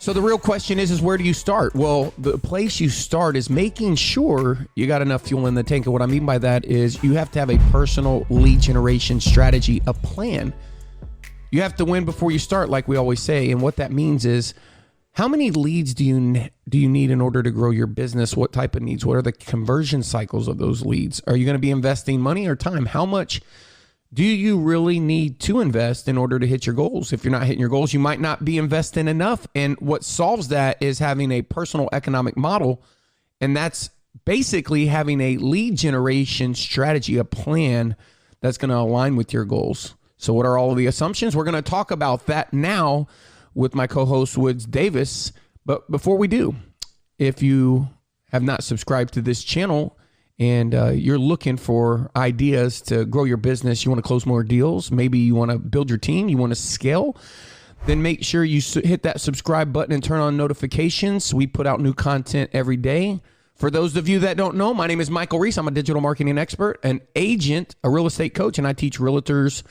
So the real question is where do you start? Well, the place you start is making sure you got enough fuel in the tank. And what I mean by that is you have to have a personal lead generation strategy, a plan. You have to win before you start, like we always say. And what that means is how many leads do you need in order to grow your business? What type of needs? What are the conversion cycles of those leads? Are you going to be investing money or time? How much do you really need to invest in order to hit your goals? If you're not hitting your goals, you might not be investing enough. And what solves that is having a personal economic model. And that's basically having a lead generation strategy, a plan that's going to align with your goals. So what are all of the assumptions? We're going to talk about that now with my co-host Woods Davis. But before we do, if you have not subscribed to this channel, and you're looking for ideas to grow your business, you want to close more deals, maybe you want to build your team, you want to scale, then make sure you hit that subscribe button and turn on notifications. We put out new content every day. For those of you that don't know, my name is Michael Reese. I'm a digital marketing expert, an agent, a real estate coach, and I teach realtors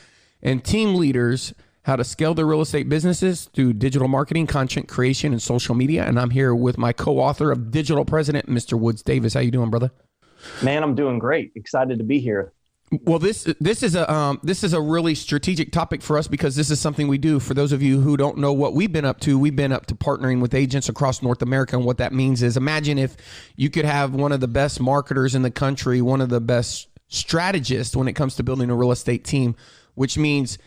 and team leaders how to scale their real estate businesses through digital marketing, content creation, and social media. And I'm here with my co-author of Digital President, Mr. Woods Davis. How you doing, brother? Man, I'm doing great. Excited to be here. Well, this is a really strategic topic for us because this is something we do. For those of you who don't know what we've been up to partnering with agents across North America. And what that means is imagine if you could have one of the best marketers in the country, one of the best strategists when it comes to building a real estate team, which means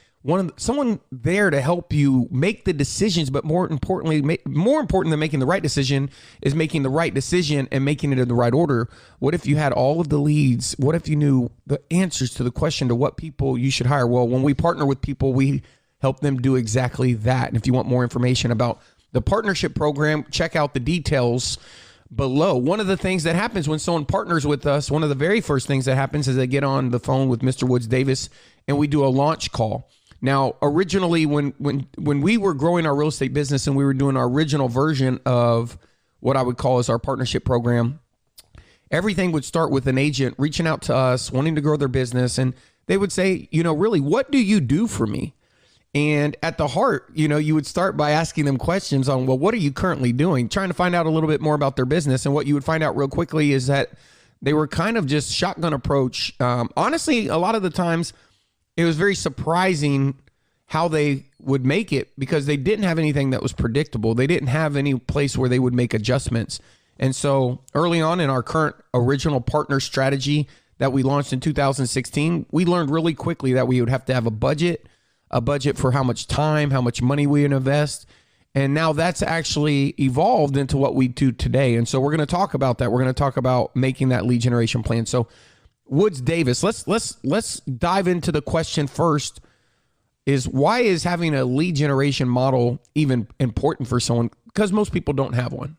someone there to help you make the decisions, but more importantly, more important than making the right decision is making the right decision and making it in the right order. What if you had all of the leads? What if you knew the answers to the question to what people you should hire? Well, when we partner with people, we help them do exactly that. And if you want more information about the partnership program, check out the details below. One of the things that happens when someone partners with us, one of the very first things that happens is they get on the phone with Mr. Woods Davis and we do a launch call. Now, originally, when we were growing our real estate business and we were doing our original version of what I would call as our partnership program, everything would start with an agent reaching out to us, wanting to grow their business. And they would say, really, what do you do for me? And at the heart, you would start by asking them questions on, well, what are you currently doing? Trying to find out a little bit more about their business. And what you would find out real quickly is that they were kind of just shotgun approach. Honestly, a lot of the times, it was very surprising how they would make it because they didn't have anything that was predictable. They didn't have any place where they would make adjustments. And so early on in our current original partner strategy that we launched in 2016, we learned really quickly that we would have to have a budget for how much time, how much money we would invest. And now that's actually evolved into what we do today. And so we're going to talk about that. We're going to talk about making that lead generation plan. So Woods Davis, let's dive into the question first is why is having a lead generation model even important for someone? Because most people don't have one.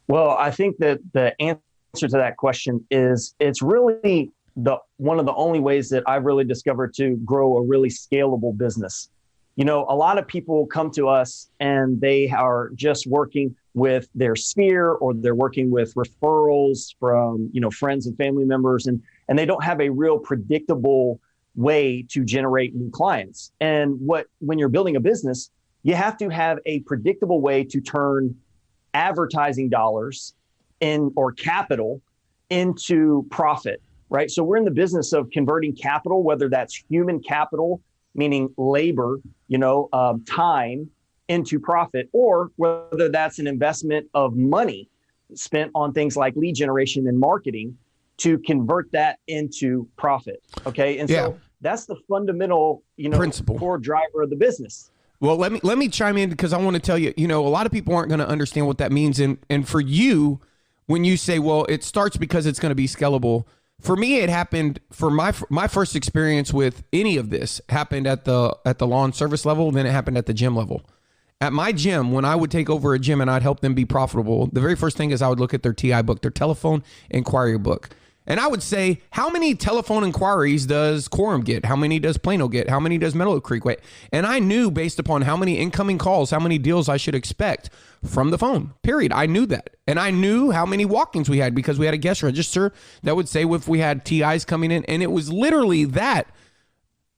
Well, I think that the answer to that question is it's really one of the only ways that I've really discovered to grow a really scalable business. A lot of people come to us and they are just working with their sphere or they're working with referrals from, friends and family members, and they don't have a real predictable way to generate new clients. And when you're building a business, you have to have a predictable way to turn advertising dollars or capital into profit, right? So we're in the business of converting capital, whether that's human capital, meaning labor, time, into profit, or whether that's an investment of money spent on things like lead generation and marketing to convert that into profit. Okay. And so that's the fundamental, principle, core driver of the business. Well, let me chime in because I want to tell you, a lot of people aren't going to understand what that means. And for you, when you say, well, it starts because it's going to be scalable. For me, it happened for my first experience with any of this happened at the lawn service level. Then it happened at the gym level. At my gym, when I would take over a gym and I'd help them be profitable, the very first thing is I would look at their TI book, their telephone inquiry book. And I would say, how many telephone inquiries does Quorum get? How many does Plano get? How many does Meadow Creek get? And I knew based upon how many incoming calls, how many deals I should expect from the phone, period. I knew that. And I knew how many walk-ins we had because we had a guest register that would say if we had TIs coming in. And it was literally that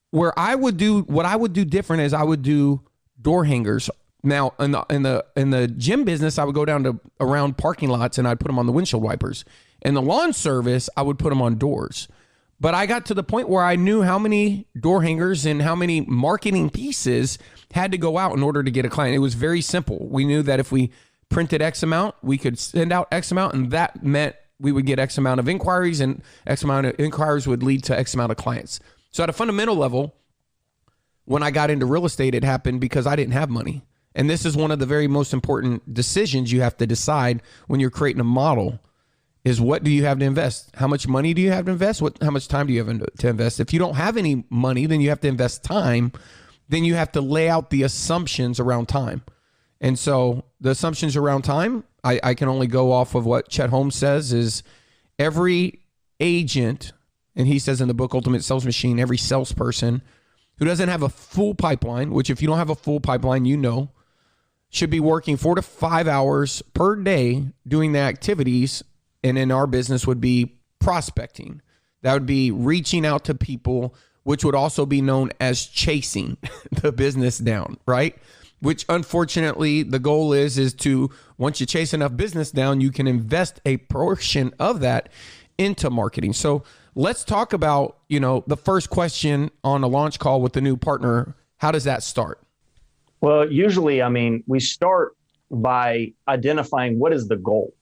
where what I would do different is I would do door hangers. Now in the gym business, I would go down to around parking lots and I'd put them on the windshield wipers. In the lawn service, I would put them on doors. But I got to the point where I knew how many door hangers and how many marketing pieces had to go out in order to get a client. It was very simple. We knew that if we printed X amount, we could send out X amount, and that meant we would get X amount of inquiries, and X amount of inquiries would lead to X amount of clients. So at a fundamental level, when I got into real estate, it happened because I didn't have money. And this is one of the very most important decisions you have to decide when you're creating a model is what do you have to invest? How much money do you have to invest? How much time do you have to invest? If you don't have any money, then you have to invest time. Then you have to lay out the assumptions around time. And so the assumptions around time, I can only go off of what Chet Holmes says is every agent, and he says in the book, Ultimate Sales Machine, every salesperson who doesn't have a full pipeline, which if you don't have a full pipeline, you know, should be working 4 to 5 hours per day doing the activities. And in our business would be prospecting. That would be reaching out to people, which would also be known as chasing the business down, right? Which unfortunately the goal is to, once you chase enough business down, you can invest a portion of that into marketing. So let's talk about, the first question on a launch call with the new partner. How does that start? Well, usually, we start by identifying what is the goal,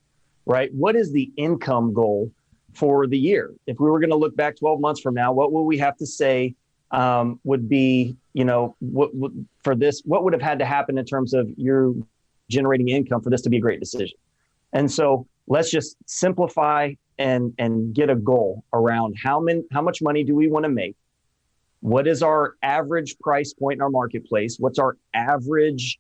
right? What is the income goal for the year? If we were going to look back 12 months from now, what would we have to say would be, what would have had to happen in terms of your generating income for this to be a great decision? And so let's just simplify and get a goal around how much money do we want to make? What is our average price point in our marketplace? What's our average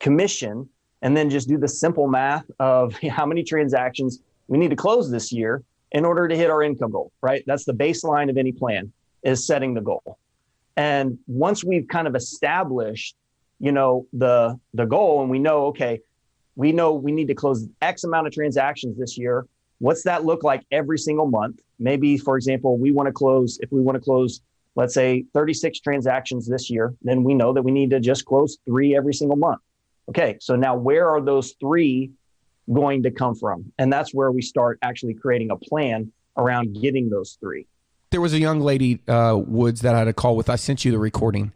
commission? And then just do the simple math of how many transactions we need to close this year in order to hit our income goal, right? That's the baseline of any plan, is setting the goal. And once we've kind of established, the goal, and we know we need to close X amount of transactions this year. What's that look like every single month? Maybe, for example, if we want to close, let's say 36 transactions this year, then we know that we need to just close 3 every single month. Okay, so now where are those 3 going to come from? And that's where we start actually creating a plan around getting those 3. There was a young lady, Woods, that I had a call with. I sent you the recording.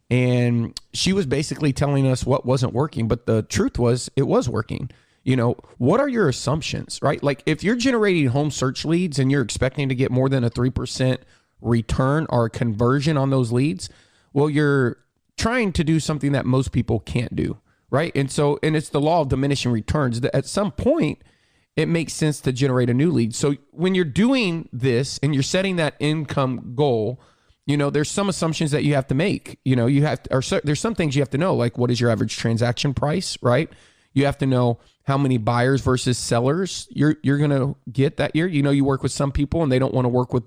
And she was basically telling us what wasn't working. But the truth was, it was working. What are your assumptions, right? Like if you're generating home search leads and you're expecting to get more than a 3% return or a conversion on those leads, well, you're trying to do something that most people can't do. Right. And it's the law of diminishing returns that at some point it makes sense to generate a new lead. So when you're doing this and you're setting that income goal, there's some assumptions that you have to make. There's some things you have to know, like what is your average transaction price, right? You have to know how many buyers versus sellers you're going to get that year. You work with some people and they don't want to work with,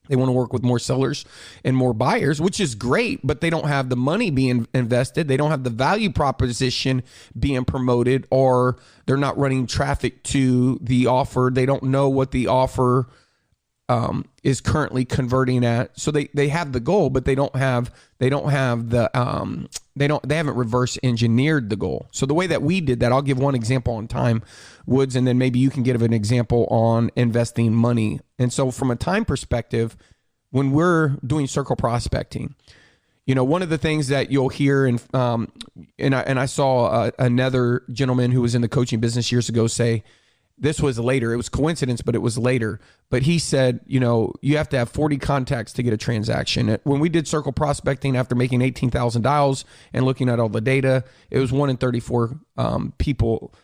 they want to work with more sellers and more buyers, which is great, but they don't have the money being invested. They don't have the value proposition being promoted, or they're not running traffic to the offer. They don't know what the offer is currently converting at. So they have the goal, but they haven't reverse engineered the goal. So the way that we did that, I'll give one example on time, Woods, and then maybe you can give an example on investing money. And so from a time perspective, when we're doing circle prospecting, one of the things that you'll hear, and I saw another gentleman who was in the coaching business years ago say, this was later. It was coincidence, but it was later. But he said, you have to have 40 contacts to get a transaction. When we did circle prospecting after making 18,000 dials and looking at all the data, it was 1 in 34 people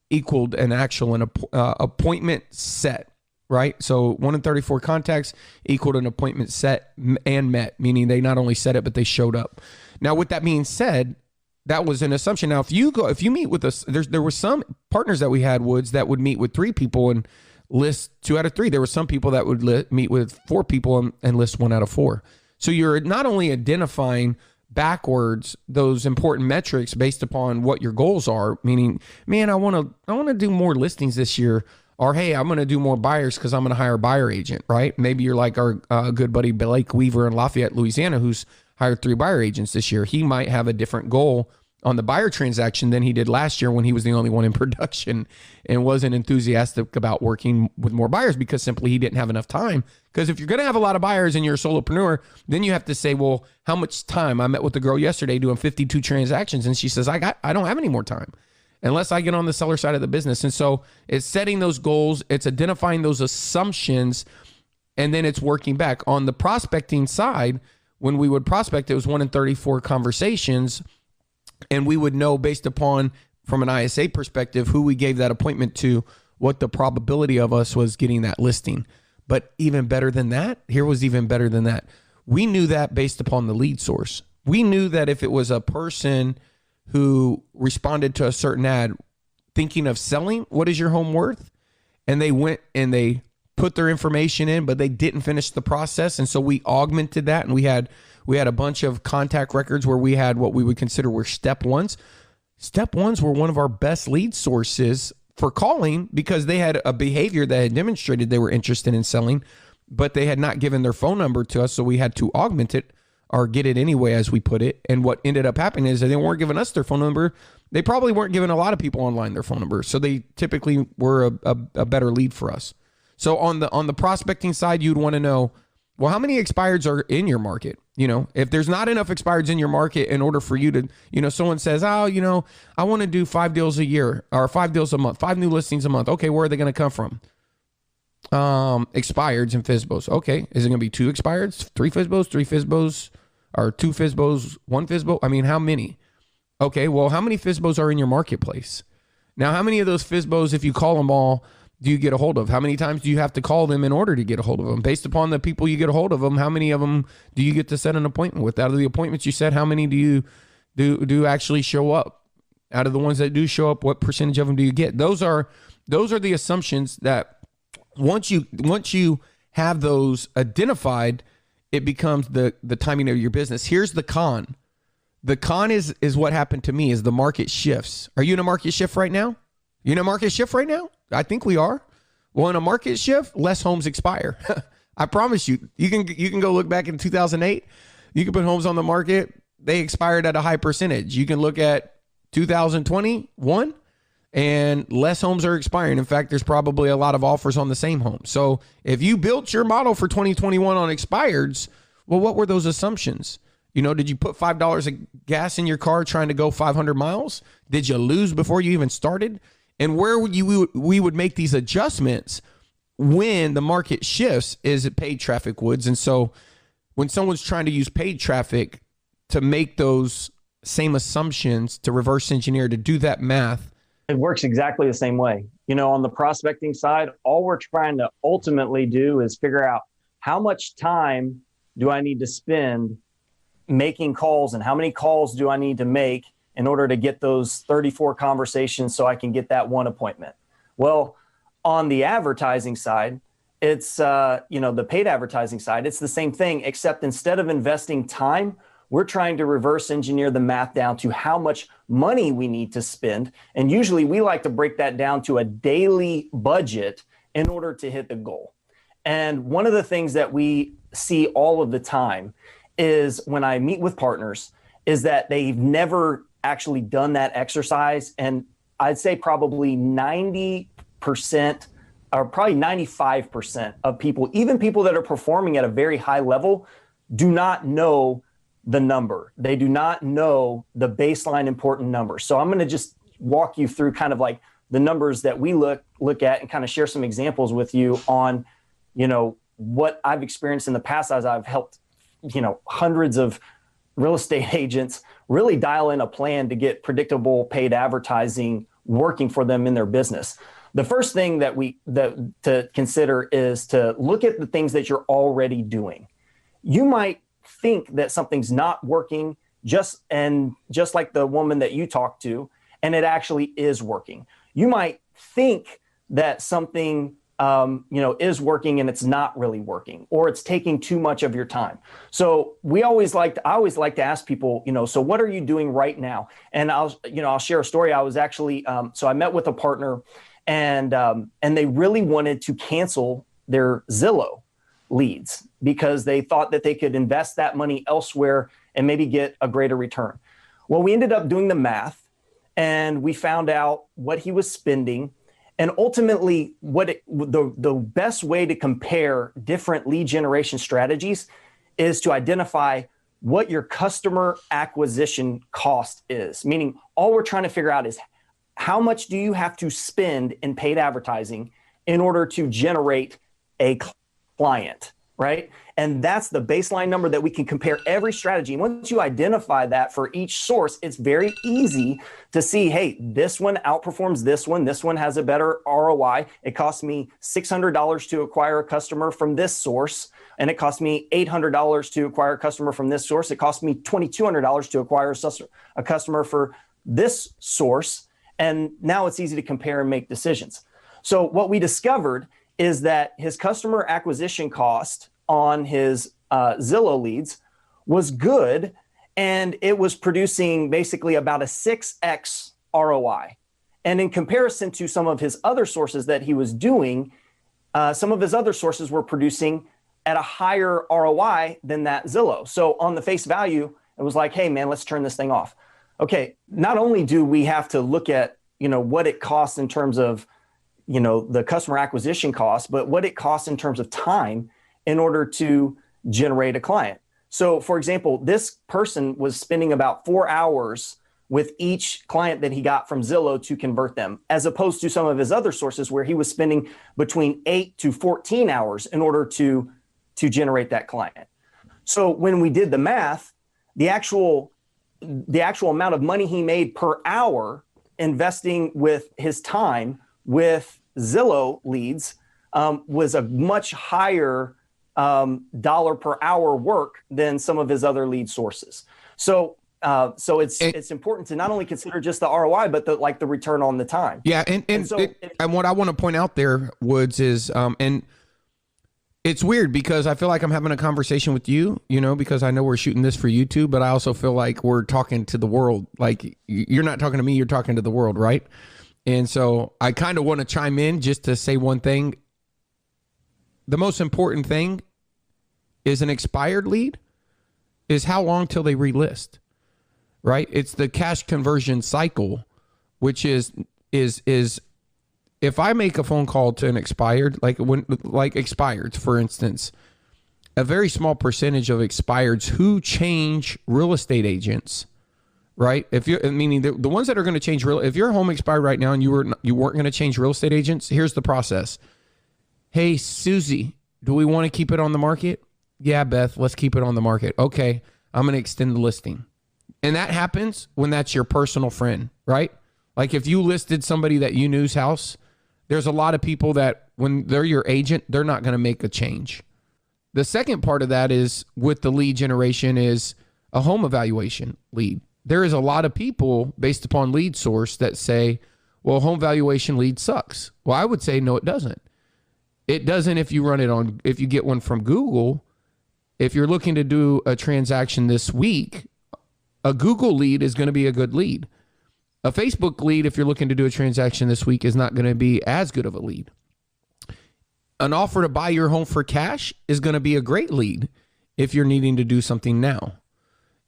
equaled an actual appointment set, right? So 1 in 34 contacts equaled an appointment set and met, meaning they not only said it, but they showed up. Now, with that being said, that was an assumption. Now, if you meet with us, there were some partners that we had, Woods, that would meet with 3 people and list 2 out of 3. There were some people that would meet with 4 people and list 1 out of 4. So you're not only identifying backwards those important metrics based upon what your goals are, meaning, man, I want to do more listings this year, or hey, I'm going to do more buyers because I'm going to hire a buyer agent, right? Maybe you're like our good buddy Blake Weaver in Lafayette, Louisiana, who's hired 3 buyer agents this year. He might have a different goal on the buyer transaction than he did last year when he was the only one in production and wasn't enthusiastic about working with more buyers because simply he didn't have enough time. Because if you're going to have a lot of buyers and you're a solopreneur, then you have to say, well, how much time? I met with the girl yesterday doing 52 transactions, and she says, I don't have any more time unless I get on the seller side of the business. And so it's setting those goals, it's identifying those assumptions, and then it's working back. On the prospecting side, when we would prospect, it was 1 in 34 conversations. And we would know based upon, from an ISA perspective, who we gave that appointment to, what the probability of us was getting that listing. But even better than that, here was even better than that. We knew that based upon the lead source. We knew that if it was a person who responded to a certain ad thinking of selling, what is your home worth? And they went and they put their information in, but they didn't finish the process. And so we augmented that, and we had a bunch of contact records where we had what we would consider were step ones. Step ones were one of our best lead sources for calling because they had a behavior that had demonstrated they were interested in selling, but they had not given their phone number to us. So we had to augment it or get it anyway, as we put it. And what ended up happening is that they weren't giving us their phone number. They probably weren't giving a lot of people online their phone number. So they typically were a better lead for us. So on the prospecting side, you'd want to know, well, how many expireds are in your market? You know, if there's not enough expireds in your market in order for you to, you know, someone says, oh, you know, I want to do 5 deals a year or 5 deals a month, 5 new listings a month. Okay, where are they going to come from? Expireds and FSBOs. Okay, is it going to be 2 expireds, 3 FSBOs, 3 FSBOs, or 2 FSBOs, 1 FSBO? I mean, how many? Okay, well, how many FSBOs are in your marketplace? Now, how many of those FSBOs, if you call them all, do you get a hold of? How many times do you have to call them in order to get a hold of them? Based upon the people you get a hold of them, how many of them do you get to set an appointment with? Out of the appointments you set, how many do you do actually show up? Out of the ones that do show up, what percentage of them do you get? Those are the assumptions that once you have those identified, it becomes the timing of your business. Here's the con. The con is what happened to me is the market shifts. Are you in a market shift right now? You in a market shift right now? I think we are. Well, in a market shift, less homes expire. I promise you. You can go look back in 2008. You can put homes on the market. They expired at a high percentage. You can look at 2021 and less homes are expiring. In fact, there's probably a lot of offers on the same home. So if you built your model for 2021 on expireds, well, what were those assumptions? You know, did you put $5 of gas in your car trying to go 500 miles? Did you lose before you even started? And where we would make these adjustments when the market shifts is at paid traffic woods. And so when someone's trying to use paid traffic to make those same assumptions, to reverse engineer, to do that math, it works exactly the same way. You know, on the prospecting side, all we're trying to ultimately do is figure out how much time do I need to spend making calls and how many calls do I need to make in order to get those 34 conversations so I can get that one appointment. Well, on the advertising side, it's, the paid advertising side, it's the same thing, except instead of investing time, we're trying to reverse engineer the math down to how much money we need to spend. And usually we like to break that down to a daily budget in order to hit the goal. And one of the things that we see all of the time is when I meet with partners is that they've never actually done that exercise. And I'd say probably 90% or probably 95% of people, even people that are performing at a very high level, do not know the number. They do not know the baseline important number. So I'm going to just walk you through kind of like the numbers that we look at and kind of share some examples with you on, you know, what I've experienced in the past as I've helped, you know, hundreds of real estate agents really dial in a plan to get predictable paid advertising working for them in their business. The first thing that to consider is to look at the things that you're already doing. You might think that something's not working just like the woman that you talked to, and it actually is working. You might think that something is working and it's not really working, or it's taking too much of your time. So I always like to ask people, so what are you doing right now? And I'll share a story. I was actually, so I met with a partner and they really wanted to cancel their Zillow leads because they thought that they could invest that money elsewhere and maybe get a greater return. Well, we ended up doing the math and we found out what he was spending. And ultimately, the best way to compare different lead generation strategies is to identify what your customer acquisition cost is. Meaning, all we're trying to figure out is how much do you have to spend in paid advertising in order to generate a client, right? And that's the baseline number that we can compare every strategy. And once you identify that for each source, it's very easy to see, hey, this one outperforms this one. This one has a better ROI. It costs me $600 to acquire a customer from this source. And it cost me $800 to acquire a customer from this source. It cost me $2,200 to acquire a customer for this source. And now it's easy to compare and make decisions. So what we discovered is that his customer acquisition cost on his Zillow leads was good, and it was producing basically about a 6x ROI. And in comparison to some of his other sources that he was doing, some of his other sources were producing at a higher ROI than that Zillow. So on the face value, it was like, hey man, let's turn this thing off. Okay, not only do we have to look at, what it costs in terms of, the customer acquisition cost, but what it costs in terms of time in order to generate a client. So for example, this person was spending about 4 hours with each client that he got from Zillow to convert them, as opposed to some of his other sources where he was spending between 8 to 14 hours in order to generate that client. So when we did the math, the actual amount of money he made per hour investing with his time with Zillow leads was a much higher dollar per hour work than some of his other lead sources. So it's important to not only consider just the ROI, but the return on the time. Yeah, and what I want to point out there, Woods, is and it's weird because I feel like I'm having a conversation with you, because I know we're shooting this for YouTube, but I also feel like we're talking to the world. Like you're not talking to me, you're talking to the world, right? And so I kind of want to chime in just to say one thing. The most important thing is an expired lead is how long till they relist, right? It's the cash conversion cycle, which is if I make a phone call to an expired, like expireds, for instance, a very small percentage of expireds who change real estate agents, right? Meaning the ones that are going to change if your home expired right now and you weren't going to change real estate agents, here's the process. Hey, Susie, do we want to keep it on the market? Yeah, Beth, let's keep it on the market. Okay, I'm going to extend the listing. And that happens when that's your personal friend, right? Like if you listed somebody that you knew's house, there's a lot of people that when they're your agent, they're not going to make a change. The second part of that is with the lead generation is a home evaluation lead. There is a lot of people based upon lead source that say, well, home valuation lead sucks. Well, I would say, no, it doesn't. It doesn't if you get one from Google. If you're looking to do a transaction this week, a Google lead is going to be a good lead. A Facebook lead, if you're looking to do a transaction this week, is not going to be as good of a lead. An offer to buy your home for cash is going to be a great lead if you're needing to do something now.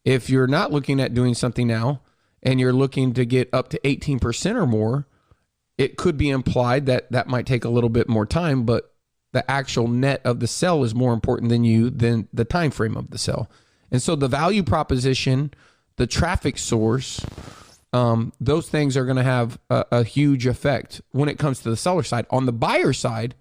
If you're not looking at doing something now and you're looking to get up to 18% or more, it could be implied that that might take a little bit more time, but the actual net of the sell is more important than the time frame of the sell. And so the value proposition, the traffic source, those things are going to have a huge effect when it comes to the seller side. On the buyer side,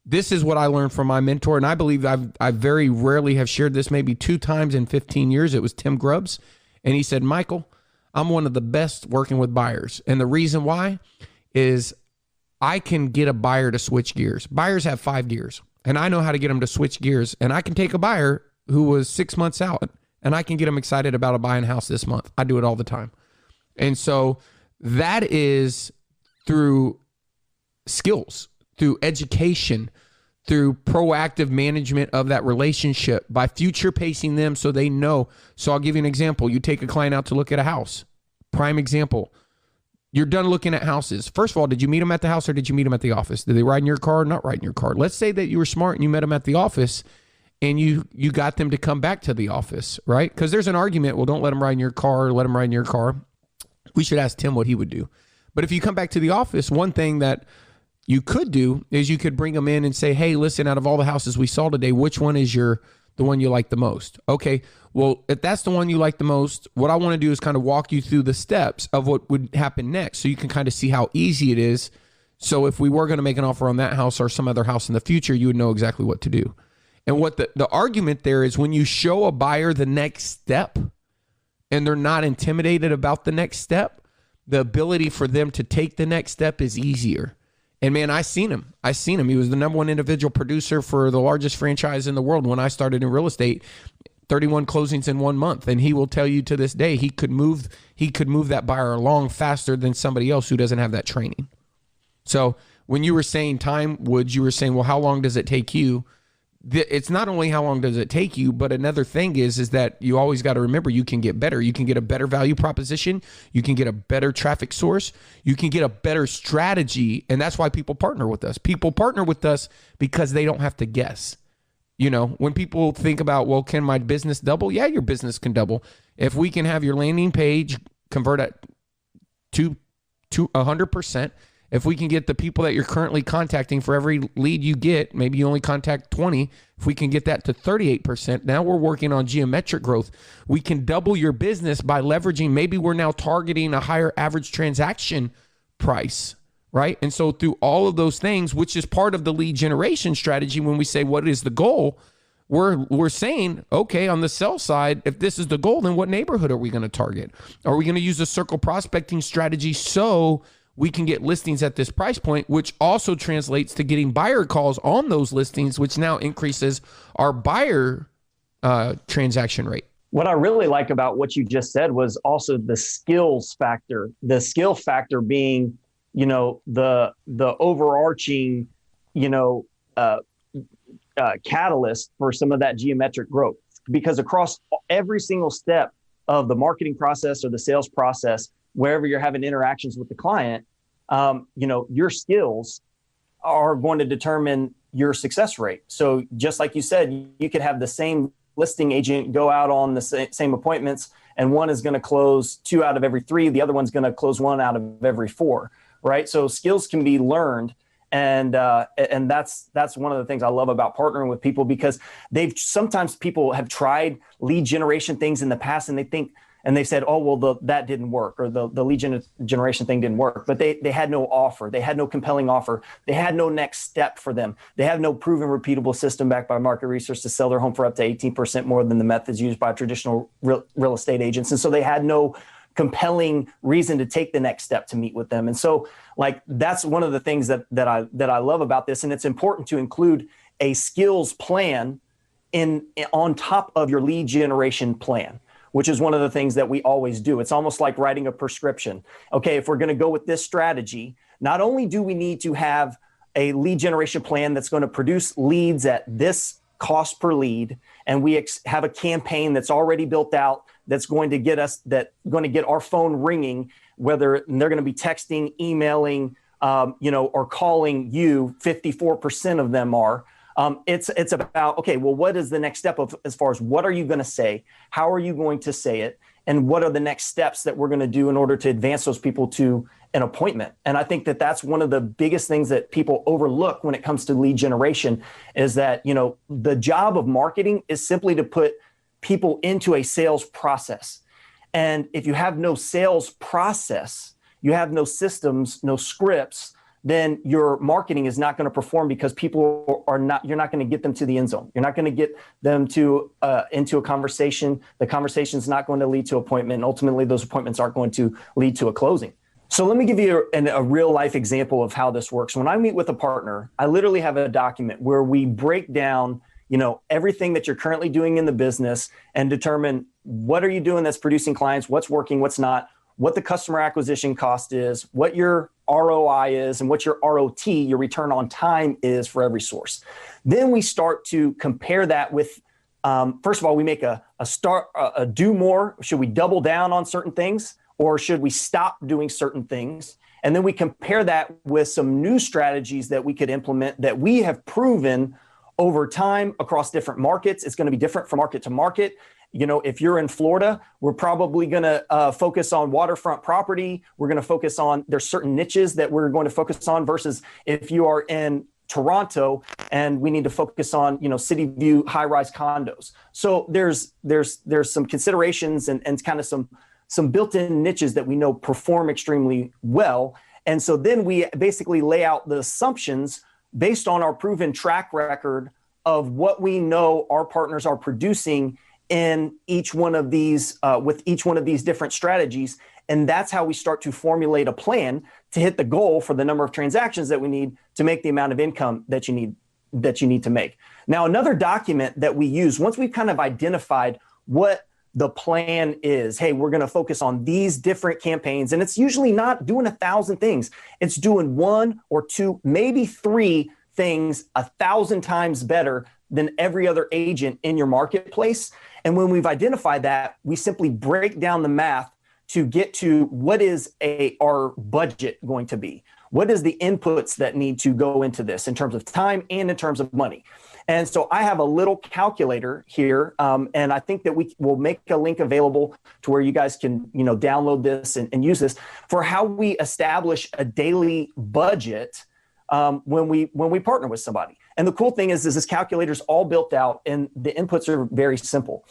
this is what I learned from my mentor, and I believe I very rarely have shared this, maybe 2 times in 15 years. It was Tim Grubbs, and he said, Michael, I'm one of the best working with buyers. And the reason why is I can get a buyer to switch gears. Buyers have 5 gears, and I know how to get them to switch gears. And I can take a buyer who was 6 months out, and I can get them excited about a buying house this month. I do it all the time. And so that is through skills, through education, through proactive management of that relationship, by future pacing them so they know. So I'll give you an example. You take a client out to look at a house. Prime example. You're done looking at houses. First of all, did you meet them at the house or did you meet them at the office? Did they ride in your car or not ride in your car? Let's say that you were smart and you met them at the office and you got them to come back to the office, right? Because there's an argument, well, don't let them ride in your car, let them ride in your car. We should ask Tim what he would do. But if you come back to the office, one thing that you could do is you could bring them in and say, hey, listen, out of all the houses we saw today, which one is the one you like the most? Okay, well, if that's the one you like the most, what I want to do is kind of walk you through the steps of what would happen next, so you can kind of see how easy it is. So if we were going to make an offer on that house or some other house in the future, you would know exactly what to do. And what the argument there is, when you show a buyer the next step and they're not intimidated about the next step, the ability for them to take the next step is easier. And man, I seen him. He was the number one individual producer for the largest franchise in the world when I started in real estate, 31 closings in 1 month. And he will tell you to this day, he could move that buyer along faster than somebody else who doesn't have that training. So when you were saying time, Woods, you were saying, well, how long does it take you? It's not only how long does it take you, but another thing is that you always got to remember, you can get better. You can get a better value proposition. You can get a better traffic source. You can get a better strategy. And that's why people partner with us. People partner with us because they don't have to guess. You know, when people think about, well, can my business double? Yeah, your business can double. If we can have your landing page convert at to 100%, if we can get the people that you're currently contacting, for every lead you get, maybe you only contact 20. If we can get that to 38%, now we're working on geometric growth. We can double your business by leveraging, maybe we're now targeting a higher average transaction price, right? And so through all of those things, which is part of the lead generation strategy, when we say, what is the goal? We're saying, okay, on the sell side, if this is the goal, then what neighborhood are we going to target? Are we going to use a circle prospecting strategy so we can get listings at this price point, which also translates to getting buyer calls on those listings, which now increases our buyer transaction rate? What I really like about what you just said was also the skills factor. The skill factor being, the overarching, catalyst for some of that geometric growth. Because across every single step of the marketing process or the sales process, wherever you're having interactions with the client, your skills are going to determine your success rate. So just like you said, you could have the same listing agent go out on the same appointments, and one is going to close 2 out of every 3. The other one's going to close 1 out of every 4, right? So skills can be learned. And that's one of the things I love about partnering with people, because sometimes people have tried lead generation things in the past, and they said, oh, well, that didn't work, or the lead generation thing didn't work. But they had no offer. They had no compelling offer. They had no next step for them. They have no proven repeatable system backed by market research to sell their home for up to 18% more than the methods used by traditional real estate agents. And so they had no compelling reason to take the next step to meet with them. And so that's one of the things that I love about this. And it's important to include a skills plan on top of your lead generation plan, which is one of the things that we always do. It's almost like writing a prescription. Okay, if we're going to go with this strategy, not only do we need to have a lead generation plan that's going to produce leads at this cost per lead, and we have a campaign that's already built out that's going to get our phone ringing, whether they're going to be texting, emailing, or calling you. 54% of them are. It's about, okay, well, what is the next step as far as what are you going to say? How are you going to say it? And what are the next steps that we're going to do in order to advance those people to an appointment? And I think that that's one of the biggest things that people overlook when it comes to lead generation, is that, the job of marketing is simply to put people into a sales process. And if you have no sales process, you have no systems, no scripts, then your marketing is not going to perform, because people you're not going to get them to the end zone. You're not going to get them to into a conversation. The conversation is not going to lead to appointment. And ultimately, those appointments aren't going to lead to a closing. So let me give you a real life example of how this works. When I meet with a partner, I literally have a document where we break down, everything that you're currently doing in the business, and determine what are you doing that's producing clients, what's working, what's not, what the customer acquisition cost is, what your ROI is, and what your ROT, your return on time, is for every source. Then we start to compare that with, first of all, we make a do more. Should we double down on certain things, or should we stop doing certain things? And then we compare that with some new strategies that we could implement that we have proven over time across different markets. It's going to be different from market to market. You know, if you're in Florida, we're probably going to focus on waterfront property. We're going to focus on, there's certain niches that we're going to focus on, versus if you are in Toronto and we need to focus on, you know, city view high-rise condos. So there's some considerations and kind of some built-in niches that we know perform extremely well. And so then we basically lay out the assumptions based on our proven track record of what we know our partners are producing in each one of these, with each one of these different strategies. And that's how we start to formulate a plan to hit the goal for the number of transactions that we need to make the amount of income that you need to make. Now, another document that we use once we've kind of identified what the plan is, hey, we're going to focus on these different campaigns. And it's usually not doing 1,000 things. It's doing 1 or 2, maybe 3 things 1,000 times better than every other agent in your marketplace. And when we've identified that, we simply break down the math to get to what is our budget going to be? What is the inputs that need to go into this in terms of time and in terms of money? And so I have a little calculator here, and I think that we will make a link available to where you guys can, you know, download this and use this for how we establish a daily budget when we partner with somebody. And the cool thing is this calculator is all built out, and the inputs are very simple.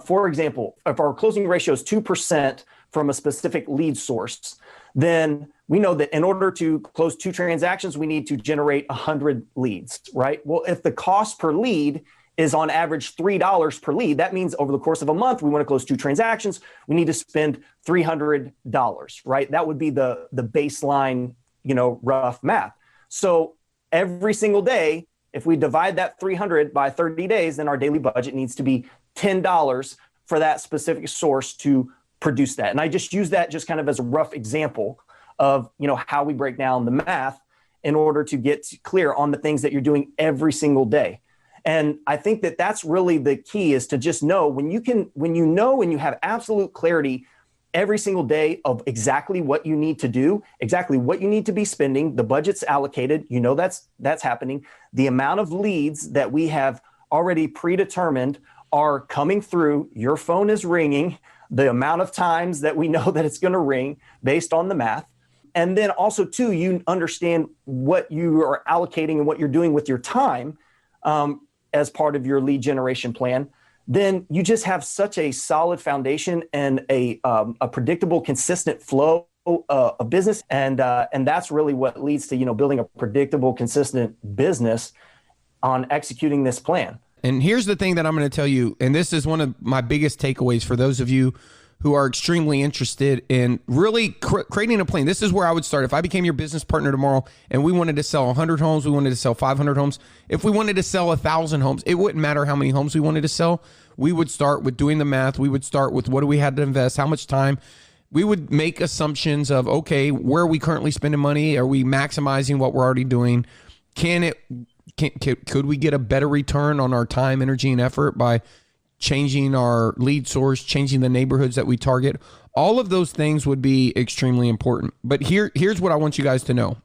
For example, if our closing ratio is 2% from a specific lead source, then we know that in order to close 2 transactions, we need to generate 100 leads, right? Well, if the cost per lead is on average $3 per lead, that means over the course of a month, we want to close 2 transactions, we need to spend $300, right? That would be the baseline, you know, rough math. So every single day, if we divide that 300 by 30 days, then our daily budget needs to be $10 for that specific source to produce that. And I just use that just kind of as a rough example of, you know, how we break down the math in order to get clear on the things that you're doing every single day. And I think that that's really the key, is to just know when you have absolute clarity every single day of exactly what you need to do, exactly what you need to be spending, the budget's allocated, you know, that's happening. The amount of leads that we have already predetermined are coming through, your phone is ringing, the amount of times that we know that it's going to ring based on the math. And then also too, you understand what you are allocating and what you're doing with your time as part of your lead generation plan. Then you just have such a solid foundation and a predictable, consistent flow of business. And that's really what leads to, you know, building a predictable, consistent business on executing this plan. And here's the thing that I'm going to tell you, and this is one of my biggest takeaways for those of you who are extremely interested in really creating a plan. This is where I would start. If I became your business partner tomorrow and we wanted to sell 100 homes, we wanted to sell 500 homes, if we wanted to sell 1,000 homes, it wouldn't matter how many homes we wanted to sell. We would start with doing the math. We would start with what do we have to invest, how much time. We would make assumptions of, okay, where are we currently spending money? Are we maximizing what we're already doing? Could we get a better return on our time, energy, and effort by changing our lead source, changing the neighborhoods that we target? All of those things would be extremely important. But here's what I want you guys to know.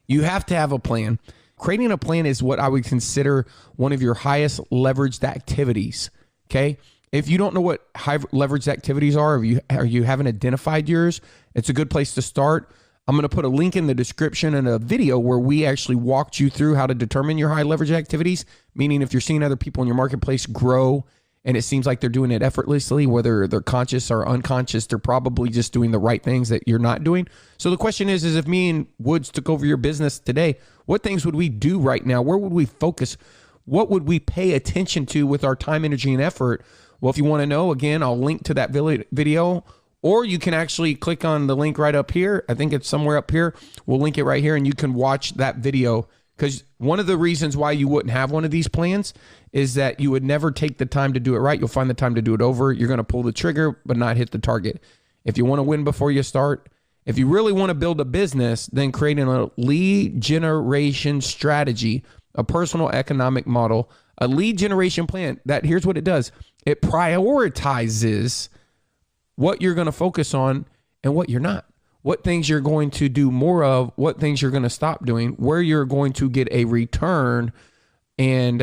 You have to have a plan. Creating a plan is what I would consider one of your highest leveraged activities, okay? If you don't know what high leveraged activities are, or you haven't identified yours, it's a good place to start. I'm going to put a link in the description and a video where we actually walked you through how to determine your high leverage activities, meaning if you're seeing other people in your marketplace grow and it seems like they're doing it effortlessly, whether they're conscious or unconscious, they're probably just doing the right things that you're not doing. So the question is if me and Woods took over your business today, what things would we do right now? Where would we focus? What would we pay attention to with our time, energy, and effort? Well, if you want to know, again, I'll link to that video. Or you can actually click on the link right up here. I think it's somewhere up here. We'll link it right here and you can watch that video. Because one of the reasons why you wouldn't have one of these plans is that you would never take the time to do it right. You'll find the time to do it over. You're going to pull the trigger, but not hit the target. If you want to win before you start, if you really want to build a business, then creating a lead generation strategy, a personal economic model, a lead generation plan, that here's what it does. It prioritizes what you're going to focus on and what you're not, what things you're going to do more of, what things you're going to stop doing, where you're going to get a return And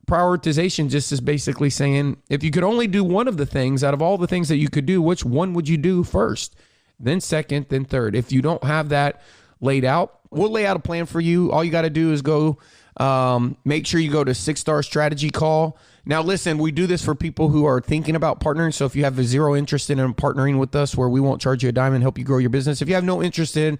prioritization just is basically saying, if you could only do one of the things out of all the things that you could do, which one would you do first, then second, then third? If you don't have that laid out, we'll lay out a plan for you. All you got to do is go, make sure you go to 6-Star Strategy Call. Now, listen, we do this for people who are thinking about partnering. So if you have zero interest in partnering with us, where we won't charge you a dime and help you grow your business. If you have no interest in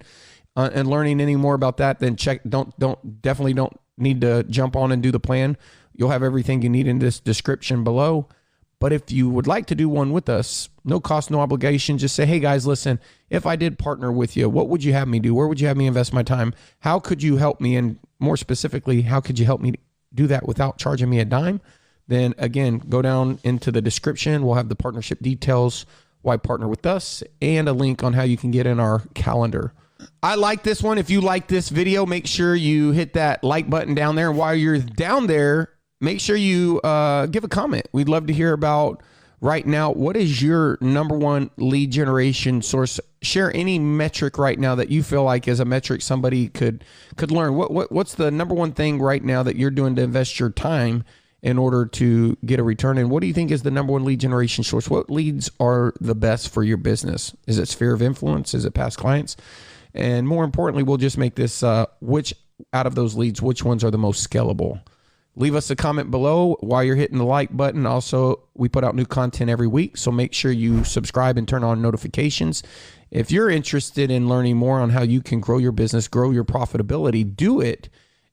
learning any more about that, then definitely don't need to jump on and do the plan. You'll have everything you need in this description below. But if you would like to do one with us, no cost, no obligation, just say, hey guys, listen, if I did partner with you, what would you have me do? Where would you have me invest my time? How could you help me? And more specifically, how could you help me do that without charging me a dime? Then again, go down into the description. We'll have the partnership details, why partner with us, and a link on how you can get in our calendar. I like this one. If you like this video, make sure you hit that like button down there. And while you're down there, make sure you give a comment. We'd love to hear about right now, what is your number one lead generation source? Share any metric right now that you feel like is a metric somebody could learn. What's the number one thing right now that you're doing to invest your time in order to get a return? And what do you think is the number one lead generation source? What leads are the best for your business? Is it sphere of influence? Is it past clients? And more importantly, we'll just make this, which out of those leads, which ones are the most scalable? Leave us a comment below while you're hitting the like button. Also, we put out new content every week, so make sure you subscribe and turn on notifications. If you're interested in learning more on how you can grow your business, grow your profitability, do it,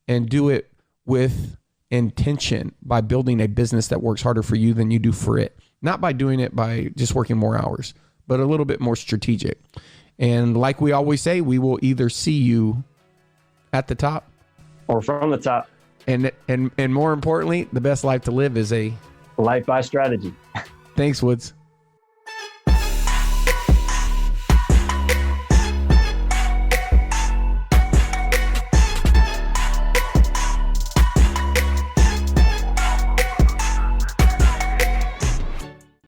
and do it with intention by building a business that works harder for you than you do for it. Not by doing it by just working more hours, but a little bit more strategic. And like we always say, we will either see you at the top or from the top. And more importantly, the best life to live is a life by strategy. Thanks, Woods.